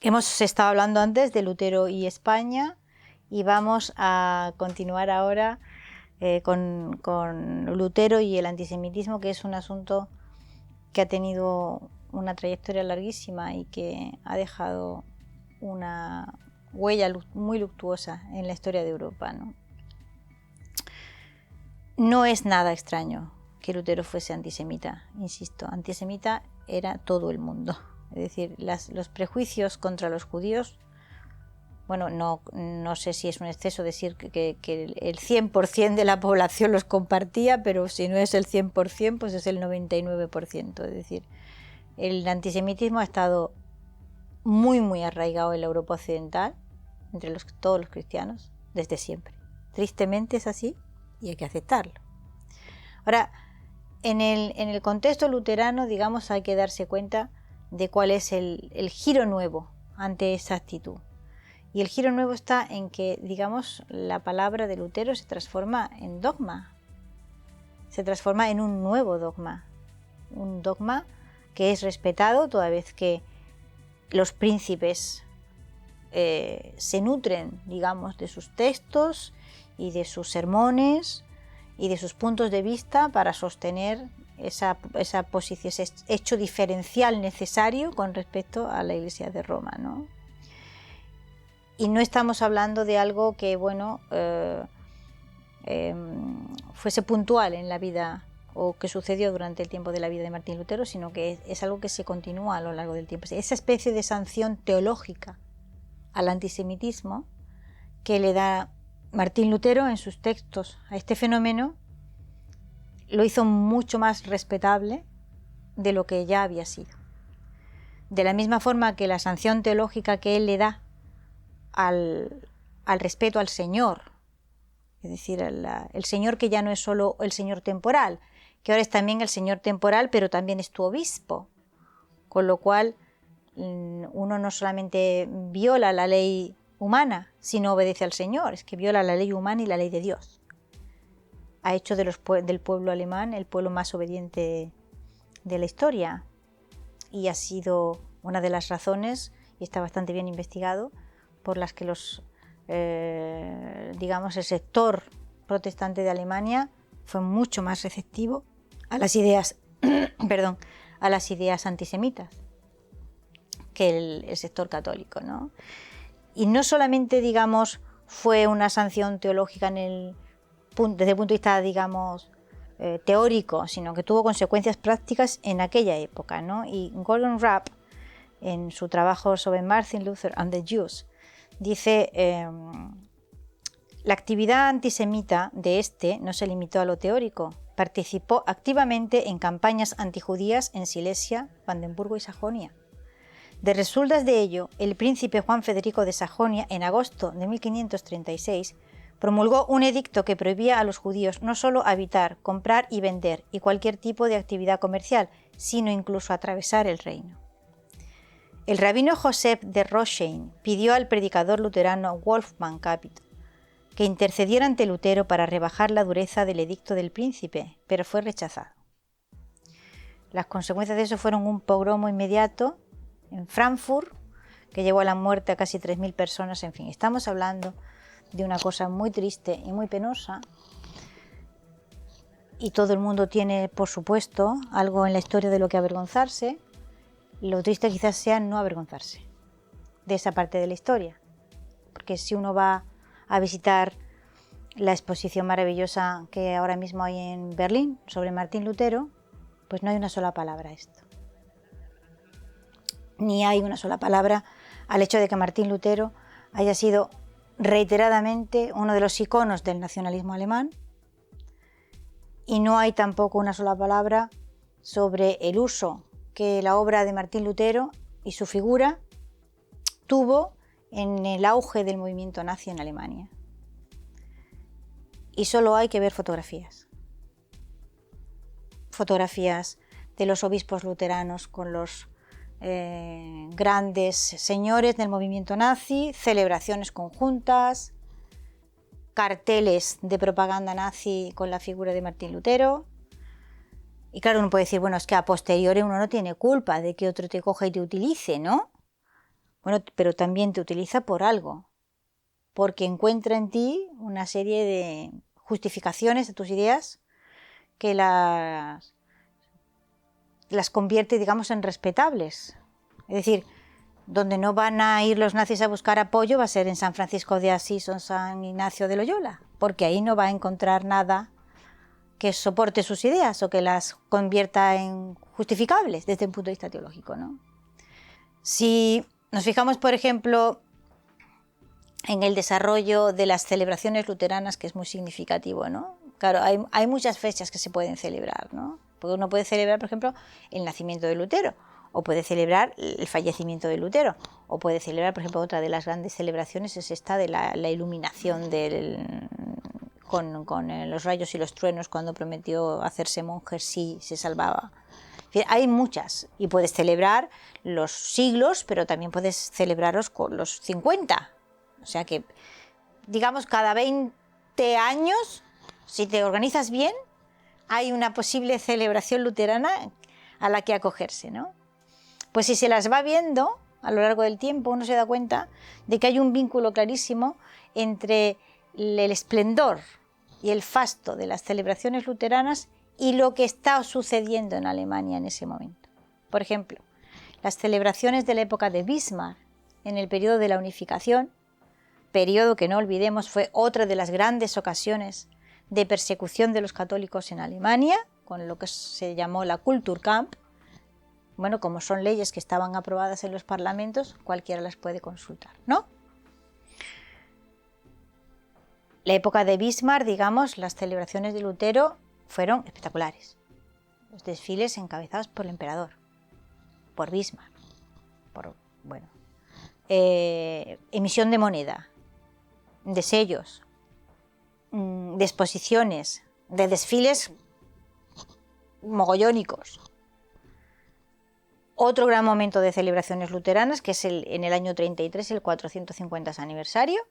Hemos estado hablando antes de Lutero y España y vamos a continuar ahora con Lutero y el antisemitismo, que es un asunto que ha tenido una trayectoria larguísima y que ha dejado una huella muy luctuosa en la historia de Europa, ¿no? No es nada extraño que Lutero fuese antisemita, insisto, antisemita era todo el mundo. Es decir, los prejuicios contra los judíos, bueno, no sé si es un exceso decir que el 100% de la población los compartía, pero si no es el 100%, pues es el 99%. Es decir, el antisemitismo ha estado muy arraigado en la Europa occidental, entre todos los cristianos, desde siempre. Tristemente es así y hay que aceptarlo. Ahora, en el contexto luterano, digamos, hay que darse cuenta de cuál es el giro nuevo ante esa actitud. Y el giro nuevo está en que, digamos, la palabra de Lutero se transforma en dogma, se transforma en un nuevo dogma, un dogma que es respetado toda vez que los príncipes se nutren, digamos, de sus textos y de sus sermones y de sus puntos de vista para sostener esa posición, ese hecho diferencial necesario con respecto a la Iglesia de Roma, ¿no? Y no estamos hablando de algo que, bueno, fuese puntual en la vida o que sucedió durante el tiempo de la vida de Martín Lutero, sino que es algo que se continúa a lo largo del tiempo. Esa especie de sanción teológica al antisemitismo que le da Martín Lutero en sus textos a este fenómeno lo hizo mucho más respetable de lo que ya había sido. De la misma forma que la sanción teológica que él le da al respeto al Señor, es decir, el Señor que ya no es solo el Señor temporal, que ahora es también el Señor temporal, pero también es tu obispo, con lo cual uno no solamente viola la ley humana, sino obedece al Señor, es que viola la ley humana y la ley de Dios. Ha hecho del pueblo alemán el pueblo más obediente de la historia y ha sido una de las razones, y está bastante bien investigado, por las que digamos, el sector protestante de Alemania fue mucho más receptivo a las ideas, a las ideas antisemitas que el sector católico, ¿no? Y no solamente, digamos, fue una sanción teológica desde el punto de vista, digamos, teórico, sino que tuvo consecuencias prácticas en aquella época, ¿no? Y Gordon Rapp, en su trabajo sobre Martin Luther and the Jews, dice, la actividad antisemita de este no se limitó a lo teórico, participó activamente en campañas antijudías en Silesia, Brandenburgo y Sajonia. De resultas de ello, el príncipe Juan Federico de Sajonia, en agosto de 1536, promulgó un edicto que prohibía a los judíos no solo habitar, comprar y vender y cualquier tipo de actividad comercial, sino incluso atravesar el reino. El rabino Joseph de Rothschild pidió al predicador luterano Wolfgang Capito que intercediera ante Lutero para rebajar la dureza del edicto del príncipe, pero fue rechazado. Las consecuencias de eso fueron un pogromo inmediato en Frankfurt, que llevó a la muerte a casi 3.000 personas. En fin, estamos hablando de una cosa muy triste y muy penosa, y todo el mundo tiene, por supuesto, algo en la historia de lo que avergonzarse. Lo triste quizás sea no avergonzarse de esa parte de la historia, porque si uno va a visitar la exposición maravillosa que ahora mismo hay en Berlín sobre Martín Lutero, pues no hay una sola palabra a esto. Ni hay una sola palabra al hecho de que Martín Lutero haya sido reiteradamente uno de los iconos del nacionalismo alemán, y no hay tampoco una sola palabra sobre el uso que la obra de Martín Lutero y su figura tuvo en el auge del movimiento nazi en Alemania. Y solo hay que ver fotografías. Fotografías de los obispos luteranos con los grandes señores del movimiento nazi, celebraciones conjuntas, carteles de propaganda nazi con la figura de Martín Lutero. Y claro, uno puede decir, bueno, es que a posteriori uno no tiene culpa de que otro te coja y te utilice, ¿no? Bueno, pero también te utiliza por algo, porque encuentra en ti una serie de justificaciones de tus ideas que las convierte, digamos, en respetables. Es decir, donde no van a ir los nazis a buscar apoyo va a ser en San Francisco de Asís o en San Ignacio de Loyola, porque ahí no va a encontrar nada que soporte sus ideas o que las convierta en justificables desde un punto de vista teológico, ¿no? Si nos fijamos, por ejemplo, en el desarrollo de las celebraciones luteranas, que es muy significativo, ¿no? Claro, hay muchas fechas que se pueden celebrar, ¿no? Porque uno puede celebrar, por ejemplo, el nacimiento de Lutero, o puede celebrar el fallecimiento de Lutero, o puede celebrar, por ejemplo, otra de las grandes celebraciones es esta de la iluminación con los rayos y los truenos, cuando prometió hacerse monje si se salvaba. Hay muchas, y puedes celebrar los siglos, pero también puedes celebrarlos con los 50. O sea que, digamos, cada 20 años, si te organizas bien, hay una posible celebración luterana a la que acogerse, ¿no? Pues si se las va viendo a lo largo del tiempo, uno se da cuenta de que hay un vínculo clarísimo entre el esplendor y el fasto de las celebraciones luteranas y lo que está sucediendo en Alemania en ese momento. Por ejemplo, las celebraciones de la época de Bismarck, en el periodo de la unificación, periodo que no olvidemos fue otra de las grandes ocasiones de persecución de los católicos en Alemania, con lo que se llamó la Kulturkampf. Bueno, como son leyes que estaban aprobadas en los parlamentos, cualquiera las puede consultar, ¿no? La época de Bismarck, digamos, las celebraciones de Lutero fueron espectaculares. Los desfiles encabezados por el emperador, por Bismarck, emisión de moneda, de sellos, de exposiciones, de desfiles mogollónicos. Otro gran momento de celebraciones luteranas, que es en el año 33, el 450 aniversario,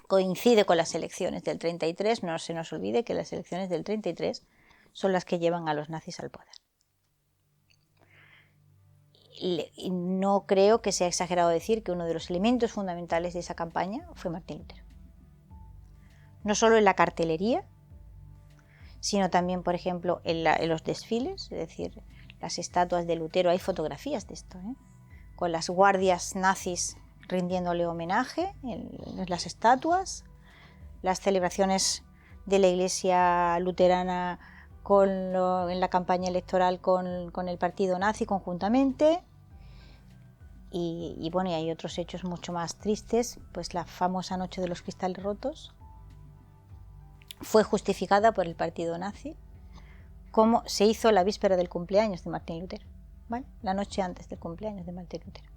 coincide con las elecciones del 33, no se nos olvide que las elecciones del 33 son las que llevan a los nazis al poder. Y no creo que sea exagerado decir que uno de los elementos fundamentales de esa campaña fue Martín Lutero. No solo en la cartelería, sino también, por ejemplo, en los desfiles, es decir, las estatuas de Lutero, hay fotografías de esto, con las guardias nazis rindiéndole homenaje en las estatuas, las celebraciones de la Iglesia luterana en la campaña electoral con el partido nazi conjuntamente. Y bueno, y hay otros hechos mucho más tristes, pues la famosa Noche de los Cristales Rotos fue justificada por el partido nazi, como se hizo la víspera del cumpleaños de Martín Lutero, ¿vale? La noche antes del cumpleaños de Martín Lutero.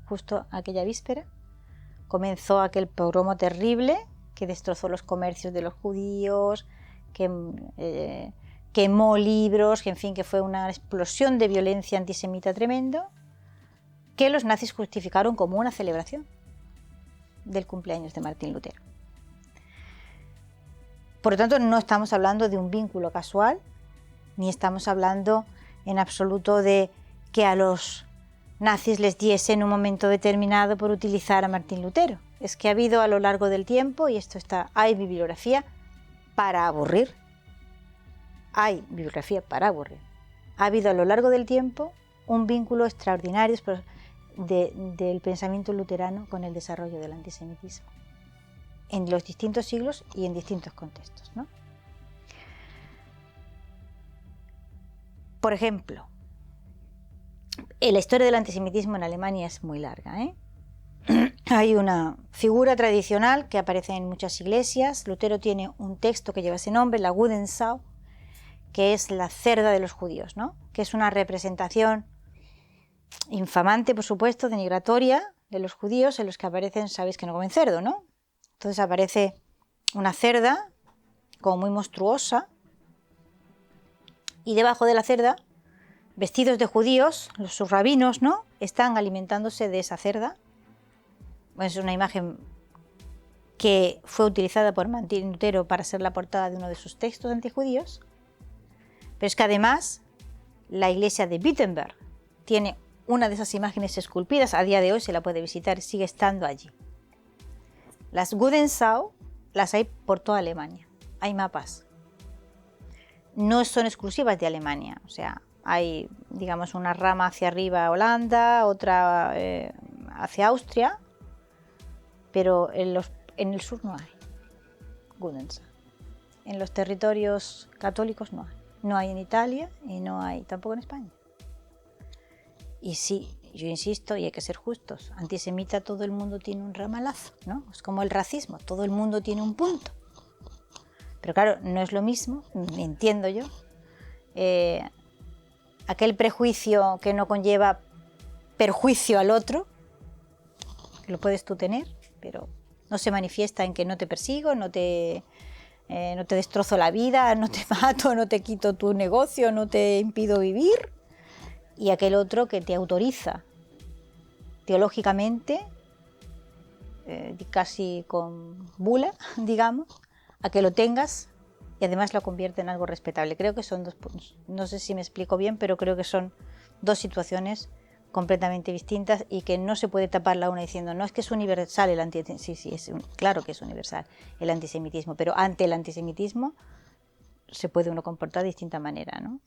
Justo aquella víspera comenzó aquel pogromo terrible que destrozó los comercios de los judíos, que quemó libros, que en fin, que fue una explosión de violencia antisemita tremendo, que los nazis justificaron como una celebración del cumpleaños de Martín Lutero. Por lo tanto, no estamos hablando de un vínculo casual, ni estamos hablando en absoluto de que a los nazis les diese en un momento determinado por utilizar a Martín Lutero. Es que ha habido a lo largo del tiempo, y hay bibliografía para aburrir. Hay bibliografía para aburrir. Ha habido a lo largo del tiempo un vínculo extraordinario del pensamiento luterano con el desarrollo del antisemitismo en los distintos siglos y en distintos contextos, ¿no? Por ejemplo, la historia del antisemitismo en Alemania es muy larga, Hay una figura tradicional que aparece en muchas iglesias. Lutero tiene un texto que lleva ese nombre, la Wudensau, que es la cerda de los judíos, ¿no? Que es una representación infamante, por supuesto, denigratoria de los judíos, en los que aparecen, sabéis que no comen cerdo, ¿no? Entonces aparece una cerda como muy monstruosa, y debajo de la cerda, vestidos de judíos, sus rabinos, ¿no?, están alimentándose de esa cerda. Bueno, es una imagen que fue utilizada por Martín Lutero para ser la portada de uno de sus textos antijudíos. Pero es que además la iglesia de Wittenberg tiene una de esas imágenes esculpidas, a día de hoy se la puede visitar, sigue estando allí. Las Gudensau las hay por toda Alemania, hay mapas. No son exclusivas de Alemania, o sea, hay, digamos, una rama hacia arriba Holanda, otra hacia Austria, pero en el sur no hay Gudensau. En los territorios católicos no hay. No hay en Italia y no hay tampoco en España. Y sí, yo insisto, y hay que ser justos, antisemita todo el mundo tiene un ramalazo, ¿no? Es como el racismo, todo el mundo tiene un punto. Pero claro, no es lo mismo, entiendo yo, aquel prejuicio que no conlleva perjuicio al otro, que lo puedes tú tener, pero no se manifiesta en que no te persigo, no te destrozo la vida, no te mato, no te quito tu negocio, no te impido vivir, y aquel otro que te autoriza teológicamente, casi con bula, digamos, a que lo tengas y además lo convierte en algo respetable. Creo que son dos puntos. No sé si me explico bien, pero creo que son dos situaciones completamente distintas y que no se puede tapar la una diciendo no, es que es universal el antisemitismo. Sí, claro que es universal el antisemitismo, pero ante el antisemitismo se puede uno comportar de distinta manera, ¿no?